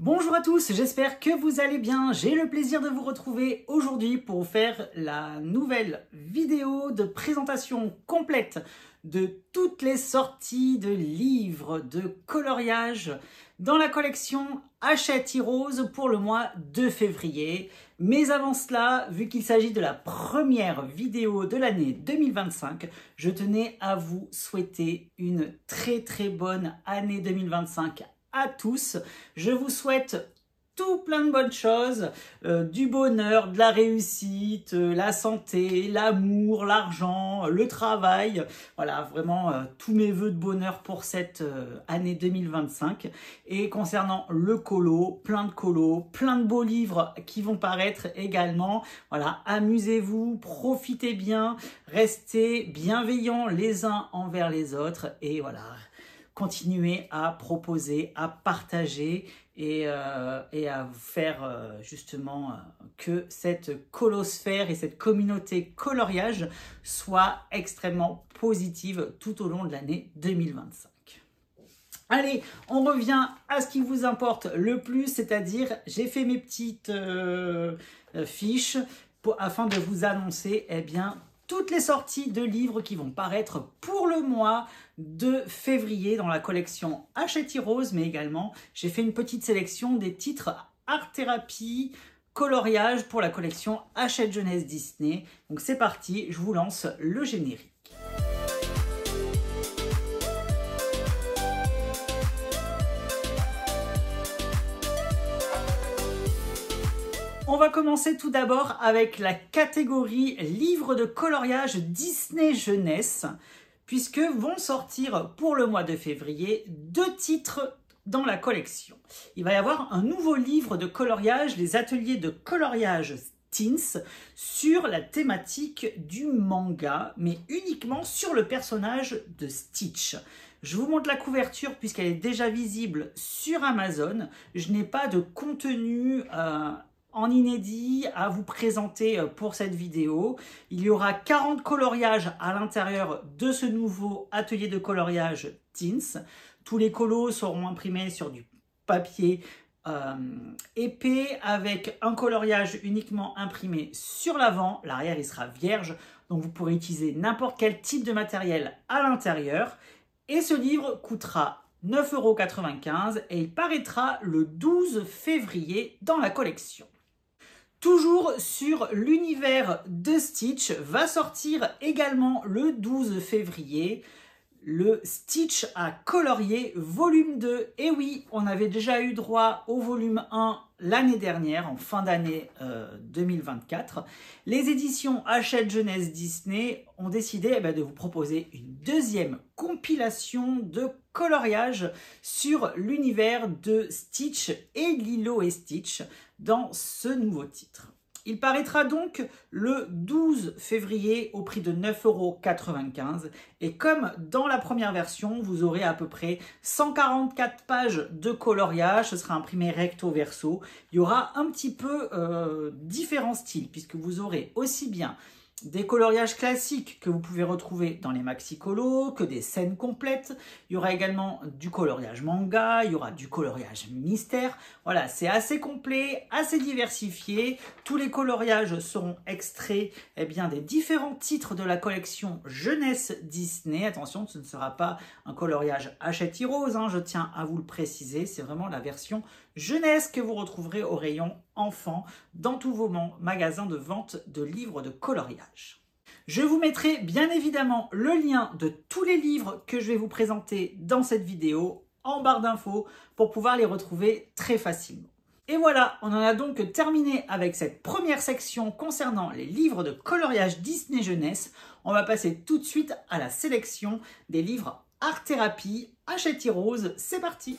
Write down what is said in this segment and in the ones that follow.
Bonjour à tous, j'espère que vous allez bien. J'ai le plaisir de vous retrouver aujourd'hui pour vous faire la nouvelle vidéo de présentation complète de toutes les sorties de livres de coloriage dans la collection Hachette Heroes pour le mois de février. Mais avant cela, vu qu'il s'agit de la première vidéo de l'année 2025, je tenais à vous souhaiter une très bonne année 2025 à tous. Je vous souhaite tout plein de bonnes choses, du bonheur, de la réussite, la santé, l'amour, l'argent, le travail. Voilà, vraiment tous mes vœux de bonheur pour cette année 2025. Et concernant le colo, plein de beaux livres qui vont paraître également. Voilà, amusez-vous, profitez bien, restez bienveillants les uns envers les autres et voilà. Continuer à proposer, à partager et à faire justement que cette colosphère et cette communauté coloriage soit extrêmement positive tout au long de l'année 2025. Allez, on revient à ce qui vous importe le plus, c'est-à-dire j'ai fait mes petites fiches afin de vous annoncer toutes les sorties de livres qui vont paraître pour le mois de février dans la collection Hachette Heroes, mais également j'ai fait une petite sélection des titres art thérapie, coloriage pour la collection Hachette Jeunesse Disney. Donc c'est parti, je vous lance le générique. On va commencer tout d'abord avec la catégorie livres de coloriage Disney Jeunesse, puisque vont sortir pour le mois de février 2 titres dans la collection. Il va y avoir un nouveau livre de coloriage, les ateliers de coloriage Teens, sur la thématique du manga, mais uniquement sur le personnage de Stitch. Je vous montre la couverture puisqu'elle est déjà visible sur Amazon. Je n'ai pas de contenu en inédit à vous présenter pour cette vidéo. Il y aura 40 coloriages à l'intérieur de ce nouveau atelier de coloriage Teens. Tous les colos seront imprimés sur du papier épais avec un coloriage uniquement imprimé sur l'avant. L'arrière il sera vierge, donc vous pourrez utiliser n'importe quel type de matériel à l'intérieur. Et ce livre coûtera 9,95 € et il paraîtra le 12 février dans la collection. Toujours sur l'univers de Stitch, va sortir également le 12 février le Stitch à colorier volume 2. Et oui, on avait déjà eu droit au volume 1 l'année dernière, en fin d'année 2024. Les éditions Hachette Jeunesse Disney ont décidé de vous proposer une deuxième compilation de coloriage sur l'univers de Stitch et Lilo et Stitch dans ce nouveau titre. Il paraîtra donc le 12 février au prix de 9,95 € et comme dans la première version, vous aurez à peu près 144 pages de coloriage, ce sera imprimé recto verso. Il y aura un petit peu différents styles puisque vous aurez aussi bien des coloriages classiques que vous pouvez retrouver dans les maxi-colos, que des scènes complètes. Il y aura également du coloriage manga, il y aura du coloriage mystère. Voilà, c'est assez complet, assez diversifié. Tous les coloriages seront extraits des différents titres de la collection Jeunesse Disney. Attention, ce ne sera pas un coloriage Hachette Heroes, je tiens à vous le préciser. C'est vraiment la version jeunesse que vous retrouverez au rayon enfants dans tous vos magasins de vente de livres de coloriage. Je vous mettrai bien évidemment le lien de tous les livres que je vais vous présenter dans cette vidéo en barre d'infos pour pouvoir les retrouver très facilement. Et voilà, on en a donc terminé avec cette première section concernant les livres de coloriage Disney Jeunesse. On va passer tout de suite à la sélection des livres art thérapie Hachette Heroes. C'est parti!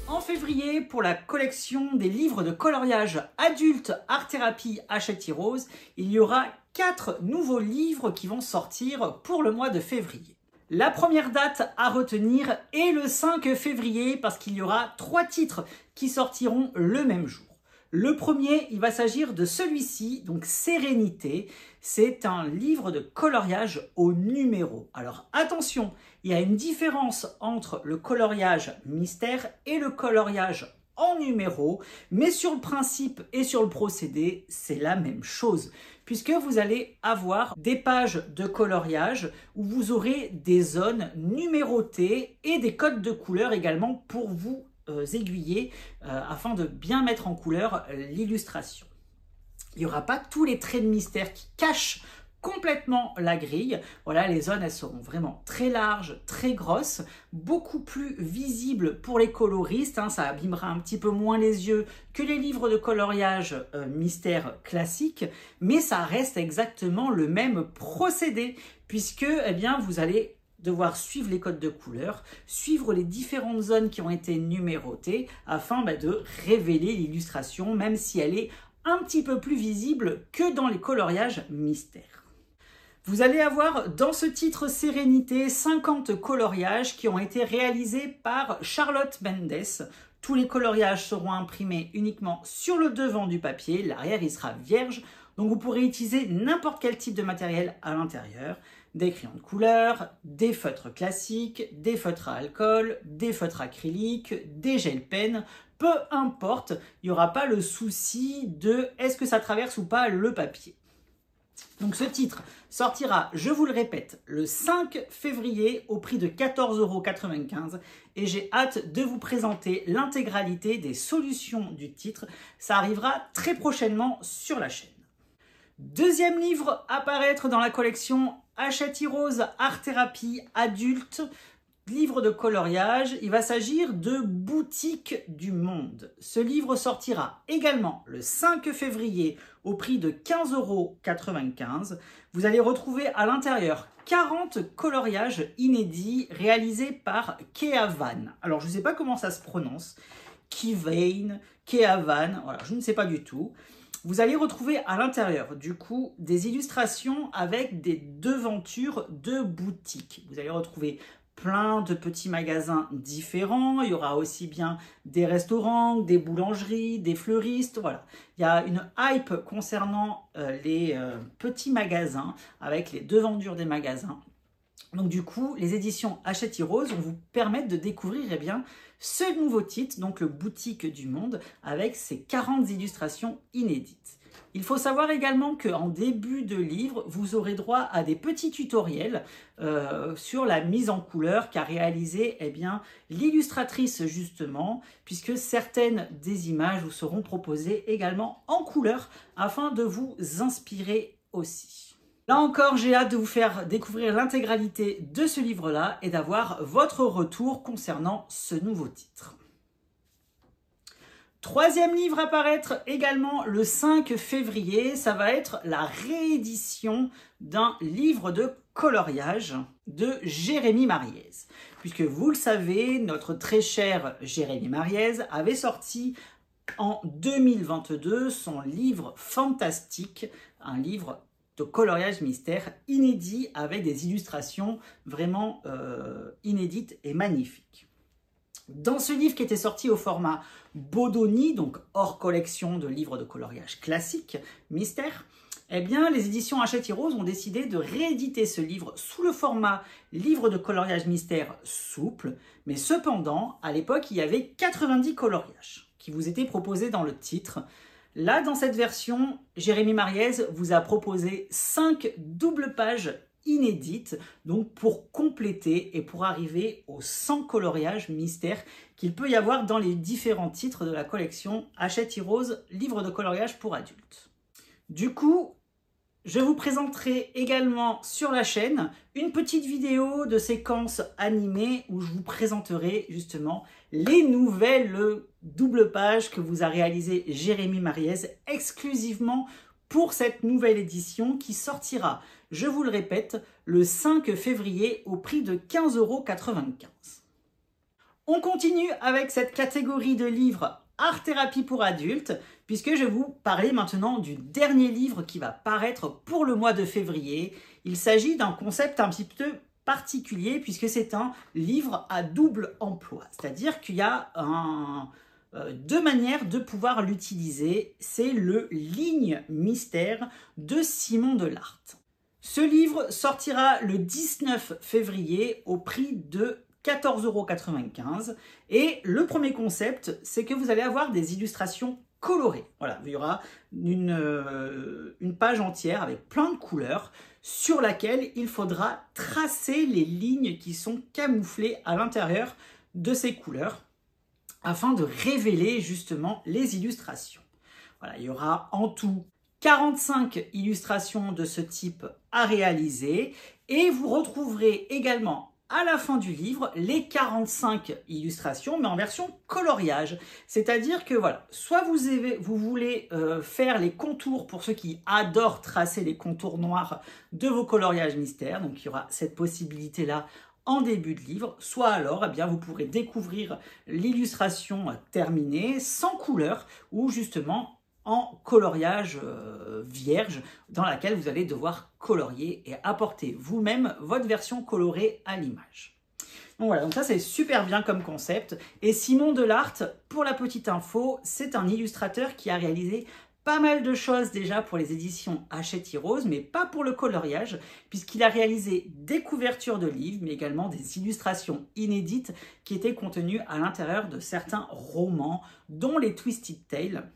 En février, pour la collection des livres de coloriage adulte art thérapie Hachette Heroes, il y aura 4 nouveaux livres qui vont sortir pour le mois de février. La première date à retenir est le 5 février parce qu'il y aura 3 titres qui sortiront le même jour. Le premier, il va s'agir de celui-ci, donc Sérénité. C'est un livre de coloriage au numéro. Alors attention, il y a une différence entre le coloriage mystère et le coloriage en numéro, mais sur le principe et sur le procédé, c'est la même chose, puisque vous allez avoir des pages de coloriage où vous aurez des zones numérotées et des codes de couleurs également pour vous aiguiller afin de bien mettre en couleur l'illustration. Il n'y aura pas tous les traits de mystère qui cachent complètement la grille. Voilà, les zones, elles seront vraiment très larges, très grosses, beaucoup plus visibles pour les coloristes. Hein, ça abîmera un petit peu moins les yeux que les livres de coloriage mystère classiques, mais ça reste exactement le même procédé, puisque eh bien, vous allez devoir suivre les codes de couleur, suivre les différentes zones qui ont été numérotées afin de révéler l'illustration, même si elle est un petit peu plus visible que dans les coloriages mystères. Vous allez avoir dans ce titre Sérénité 50 coloriages qui ont été réalisés par Charlotte Mendes. Tous les coloriages seront imprimés uniquement sur le devant du papier, l'arrière il sera vierge, donc vous pourrez utiliser n'importe quel type de matériel à l'intérieur. Des crayons de couleur, des feutres classiques, des feutres à alcool, des feutres acryliques, des gel pens, peu importe, il n'y aura pas le souci de est-ce que ça traverse ou pas le papier. Donc ce titre sortira, je vous le répète, le 5 février au prix de 14,95 € et j'ai hâte de vous présenter l'intégralité des solutions du titre. Ça arrivera très prochainement sur la chaîne. Deuxième livre à paraître dans la collection Hachette Heroes Art Thérapie adulte, livre de coloriage. Il va s'agir de Boutique du Monde. Ce livre sortira également le 5 février au prix de 15,95 €. Vous allez retrouver à l'intérieur 40 coloriages inédits réalisés par Keavan. Alors je ne sais pas comment ça se prononce, Keavan, voilà, je ne sais pas du tout. Vous allez retrouver à l'intérieur, du coup, des illustrations avec des devantures de boutiques. Vous allez retrouver plein de petits magasins différents. Il y aura aussi bien des restaurants, des boulangeries, des fleuristes. Voilà. Il y a une hype concernant les petits magasins avec les devantures des magasins. Donc du coup, les éditions Hachette Heroes vont vous permettre de découvrir eh bien, ce nouveau titre, donc le Boutique du Monde, avec ses 40 illustrations inédites. Il faut savoir également qu'en début de livre, vous aurez droit à des petits tutoriels sur la mise en couleur qu'a réalisé eh bien, l'illustratrice justement, puisque certaines des images vous seront proposées également en couleur afin de vous inspirer aussi. Là encore, j'ai hâte de vous faire découvrir l'intégralité de ce livre-là et d'avoir votre retour concernant ce nouveau titre. Troisième livre à paraître également le 5 février, ça va être la réédition d'un livre de coloriage de Jérémy Mariez. Puisque vous le savez, notre très cher Jérémy Mariez avait sorti en 2022 son livre fantastique, un livre de coloriage mystère inédit avec des illustrations vraiment inédites et magnifiques. Dans ce livre qui était sorti au format Bodoni, donc hors collection de livres de coloriage classique, mystère, eh bien les éditions Hachette Heroes ont décidé de rééditer ce livre sous le format livre de coloriage mystère souple, mais cependant, à l'époque, il y avait 90 coloriages qui vous étaient proposés dans le titre. Là, dans cette version, Jérémy Mariez vous a proposé 5 doubles pages inédites, donc pour compléter et pour arriver aux 100 coloriages mystères qu'il peut y avoir dans les différents titres de la collection Hachette Heroes, livre de coloriage pour adultes. Du coup, je vous présenterai également sur la chaîne une petite vidéo de séquence animée où je vous présenterai justement les nouvelles doubles pages que vous a réalisé Jérémy Mariez exclusivement pour cette nouvelle édition qui sortira, je vous le répète, le 5 février au prix de 15,95 €. On continue avec cette catégorie de livres Art Thérapie pour adultes, puisque je vais vous parler maintenant du dernier livre qui va paraître pour le mois de février. Il s'agit d'un concept un petit peu particulier puisque c'est un livre à double emploi, c'est-à-dire qu'il y a deux manières de pouvoir l'utiliser. C'est le Ligne Mystère de Simon Delarte. Ce livre sortira le 19 février au prix de 14,95 € et le premier concept, c'est que vous allez avoir des illustrations colorées. Voilà, il y aura une page entière avec plein de couleurs sur laquelle il faudra tracer les lignes qui sont camouflées à l'intérieur de ces couleurs afin de révéler justement les illustrations. Voilà, il y aura en tout 45 illustrations de ce type à réaliser et vous retrouverez également à la fin du livre les 45 illustrations mais en version coloriage. C'est-à-dire que voilà, soit vous voulez faire les contours pour ceux qui adorent tracer les contours noirs de vos coloriages mystères, donc il y aura cette possibilité-là en début de livre, soit alors eh bien, vous pourrez découvrir l'illustration terminée sans couleur ou justement en coloriage vierge dans laquelle vous allez devoir colorier et apporter vous-même votre version colorée à l'image. Donc voilà, donc ça c'est super bien comme concept. Et Simon Delarte, pour la petite info, c'est un illustrateur qui a réalisé pas mal de choses déjà pour les éditions Hachette Heroes, mais pas pour le coloriage, puisqu'il a réalisé des couvertures de livres, mais également des illustrations inédites qui étaient contenues à l'intérieur de certains romans, dont les Twisted Tales.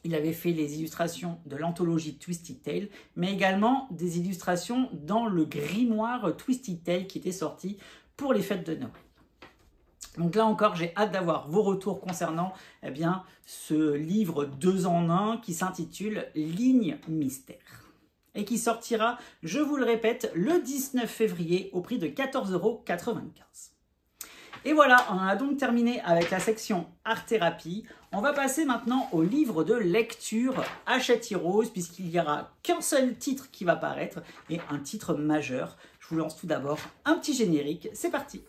Il avait fait les illustrations de l'anthologie Twisted Tales, mais également des illustrations dans le grimoire Twisted Tales qui était sorti pour les fêtes de Noël. Donc là encore, j'ai hâte d'avoir vos retours concernant eh bien, ce livre 2 en 1 qui s'intitule Ligne Mystère et qui sortira, je vous le répète, le 19 février au prix de 14,95 €. Et voilà, on a donc terminé avec la section art-thérapie. On va passer maintenant au livre de lecture Hachette Heroes, puisqu'il n'y aura qu'un seul titre qui va paraître, et un titre majeur. Je vous lance tout d'abord un petit générique, c'est parti.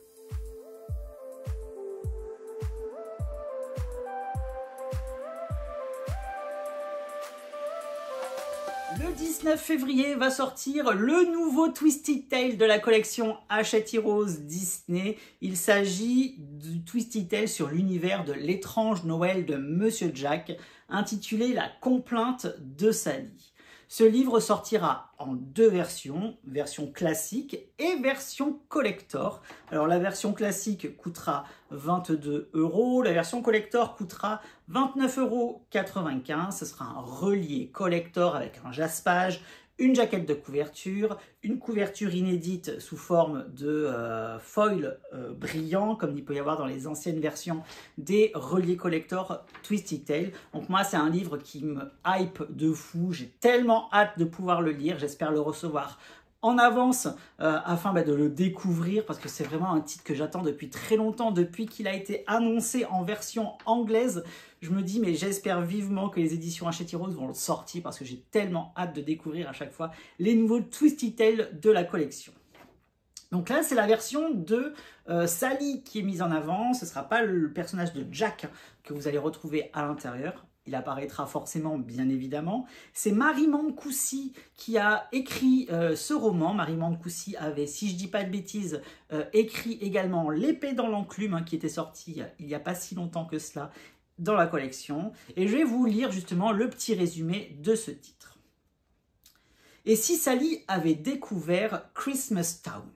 Le 19 février va sortir le nouveau Twisted Tale de la collection Hachette Heroes Disney. Il s'agit du Twisted Tale sur l'univers de l'étrange Noël de Monsieur Jack, intitulé La complainte de Sally. Ce livre sortira en 2 versions, version classique et version collector. Alors la version classique coûtera 22 €, la version collector coûtera 29,95 €. Ce sera un relié collector avec un jaspage, une jaquette de couverture, une couverture inédite sous forme de foil brillant, comme il peut y avoir dans les anciennes versions des reliés collector Twisted Tale. Donc moi, c'est un livre qui me hype de fou. J'ai tellement hâte de pouvoir le lire. J'espère le recevoir en avance afin de le découvrir parce que c'est vraiment un titre que j'attends depuis très longtemps, depuis qu'il a été annoncé en version anglaise. Je me dis, mais j'espère vivement que les éditions Hachette Heroes vont le sortir parce que j'ai tellement hâte de découvrir à chaque fois les nouveaux Twisted Tales de la collection. Donc là, c'est la version de Sally qui est mise en avant. Ce ne sera pas le personnage de Jack que vous allez retrouver à l'intérieur. Il apparaîtra forcément, bien évidemment. C'est Marie Mancusi qui a écrit ce roman. Marie Mancusi avait, si je ne dis pas de bêtises, écrit également L'épée dans l'enclume, qui était sorti il n'y a pas si longtemps que cela dans la collection. Et je vais vous lire justement le petit résumé de ce titre. Et si Sally avait découvert Christmas Town?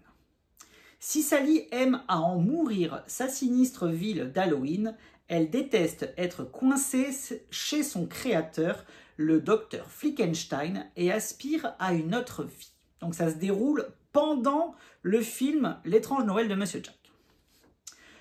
Si Sally aime à en mourir sa sinistre ville d'Halloween, elle déteste être coincée chez son créateur, le docteur Flickenstein, et aspire à une autre vie. Donc ça se déroule pendant le film L'étrange Noël de Monsieur Jack.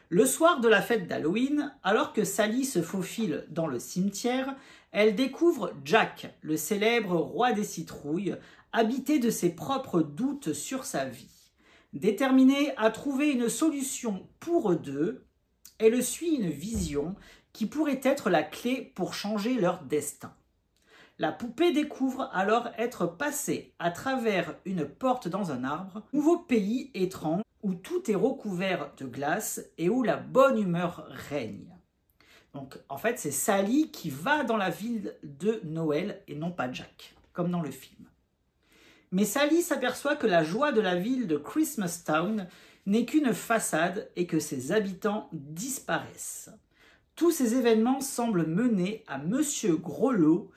Le soir de la fête d'Halloween, alors que Sally se faufile dans le cimetière, elle découvre Jack, le célèbre roi des citrouilles, habité de ses propres doutes sur sa vie. Déterminée à trouver une solution pour eux deux, elle suit une vision qui pourrait être la clé pour changer leur destin. La poupée découvre alors être passée à travers une porte dans un arbre, nouveau pays étrange où tout est recouvert de glace et où la bonne humeur règne. Donc en fait, c'est Sally qui va dans la ville de Noël et non pas Jack, comme dans le film. Mais Sally s'aperçoit que la joie de la ville de Christmas Town n'est qu'une façade et que ses habitants disparaissent. Tous ces événements semblent mener à Monsieur Groslo,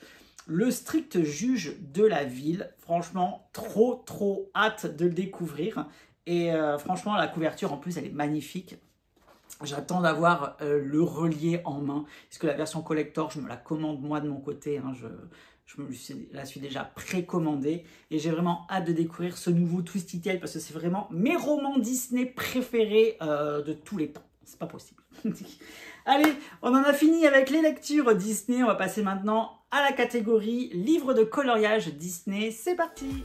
le strict juge de la ville. Franchement, trop hâte de le découvrir. Et franchement, la couverture en plus, elle est magnifique. J'attends d'avoir le relié en main, puisque la version collector, je me la commande moi de mon côté. Hein, je me la suis déjà précommandée et j'ai vraiment hâte de découvrir ce nouveau Twisty Tale parce que c'est vraiment mes romans Disney préférés de tous les temps. C'est pas possible. Allez, on en a fini avec les lectures Disney. On va passer maintenant à la catégorie livres de coloriage Disney. C'est parti!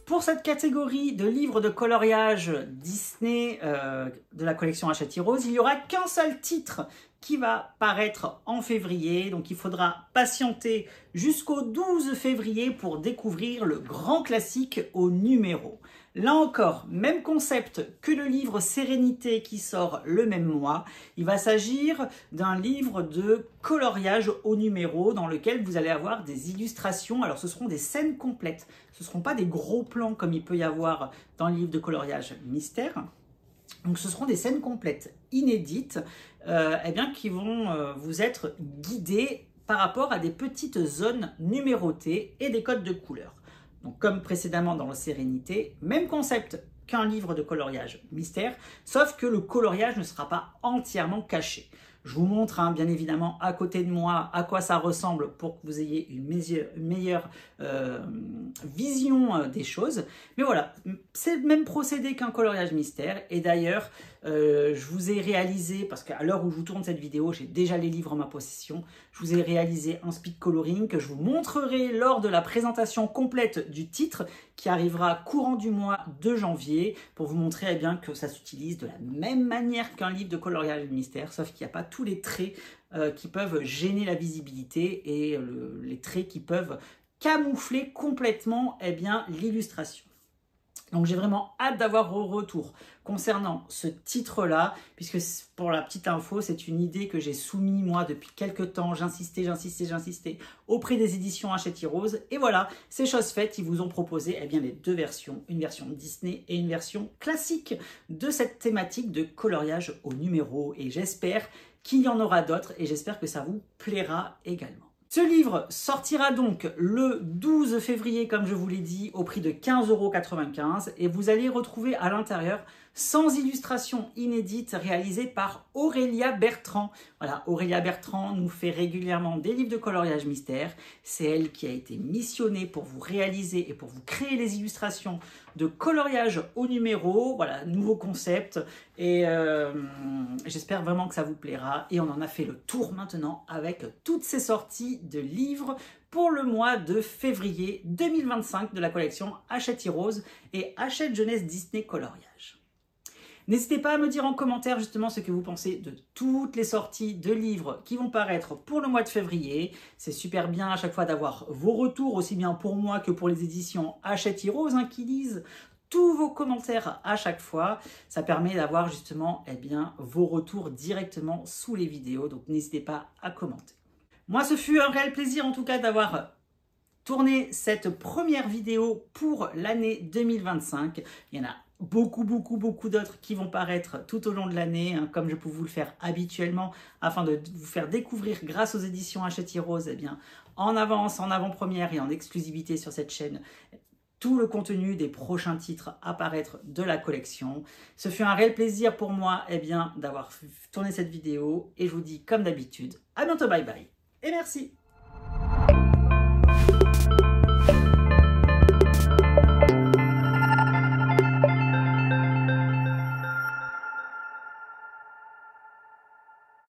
Pour cette catégorie de livres de coloriage Disney de la collection Hachette Heroes, il n'y aura qu'un seul titre qui va paraître en février. Donc il faudra patienter jusqu'au 12 février pour découvrir le grand classique au numéro. Là encore, même concept que le livre Sérénité qui sort le même mois. Il va s'agir d'un livre de coloriage au numéro dans lequel vous allez avoir des illustrations. Alors ce seront des scènes complètes. Ce ne seront pas des gros plans comme il peut y avoir dans le livre de coloriage Mystère. Donc ce seront des scènes complètes inédites qui vont vous être guidées par rapport à des petites zones numérotées et des codes de couleurs. Donc comme précédemment dans le Sérénité, même concept qu'un livre de coloriage Mystère, sauf que le coloriage ne sera pas entièrement caché. Je vous montre bien évidemment à côté de moi à quoi ça ressemble pour que vous ayez une meilleure vision des choses. Mais voilà, c'est le même procédé qu'un coloriage Mystère. Et d'ailleurs, je vous ai réalisé, parce qu'à l'heure où je vous tourne cette vidéo, j'ai déjà les livres en ma possession, je vous ai réalisé un speed coloring que je vous montrerai lors de la présentation complète du titre qui arrivera courant du mois de janvier pour vous montrer que ça s'utilise de la même manière qu'un livre de coloriage Mystère, sauf qu'il n'y a pas tous les traits qui peuvent gêner la visibilité et les traits qui peuvent camoufler complètement l'illustration. Donc j'ai vraiment hâte d'avoir vos retours concernant ce titre-là, puisque pour la petite info, c'est une idée que j'ai soumise moi depuis quelques temps. J'insistais auprès des éditions Hachette Heroes. Et voilà, c'est chose faite, ils vous ont proposé les deux versions, une version Disney et une version classique de cette thématique de coloriage au numéro. Et j'espère qu'il y en aura d'autres et j'espère que ça vous plaira également. Ce livre sortira donc le 12 février, comme je vous l'ai dit, au prix de 15,95 € et vous allez retrouver à l'intérieur 100 illustrations inédites réalisées par Aurélia Bertrand. Voilà, Aurélia Bertrand nous fait régulièrement des livres de coloriage Mystère. C'est elle qui a été missionnée pour vous réaliser et pour vous créer les illustrations de coloriage au numéro. Voilà, nouveau concept et j'espère vraiment que ça vous plaira. Et on en a fait le tour maintenant avec toutes ces sorties de livres pour le mois de février 2025 de la collection Hachette Heroes et Hachette Jeunesse Disney Coloriage. N'hésitez pas à me dire en commentaire justement ce que vous pensez de toutes les sorties de livres qui vont paraître pour le mois de février. C'est super bien à chaque fois d'avoir vos retours, aussi bien pour moi que pour les éditions Hachette Heroes qui lisent tous vos commentaires à chaque fois. Ça permet d'avoir justement vos retours directement sous les vidéos, donc n'hésitez pas à commenter. Moi, ce fut un réel plaisir en tout cas d'avoir tourné cette première vidéo pour l'année 2025. Il y en a beaucoup d'autres qui vont paraître tout au long de l'année, comme je peux vous le faire habituellement, afin de vous faire découvrir grâce aux éditions Hachette Heroes, en avance, en avant-première et en exclusivité sur cette chaîne, tout le contenu des prochains titres à paraître de la collection. Ce fut un réel plaisir pour moi d'avoir tourné cette vidéo et je vous dis comme d'habitude, à bientôt, bye bye et merci.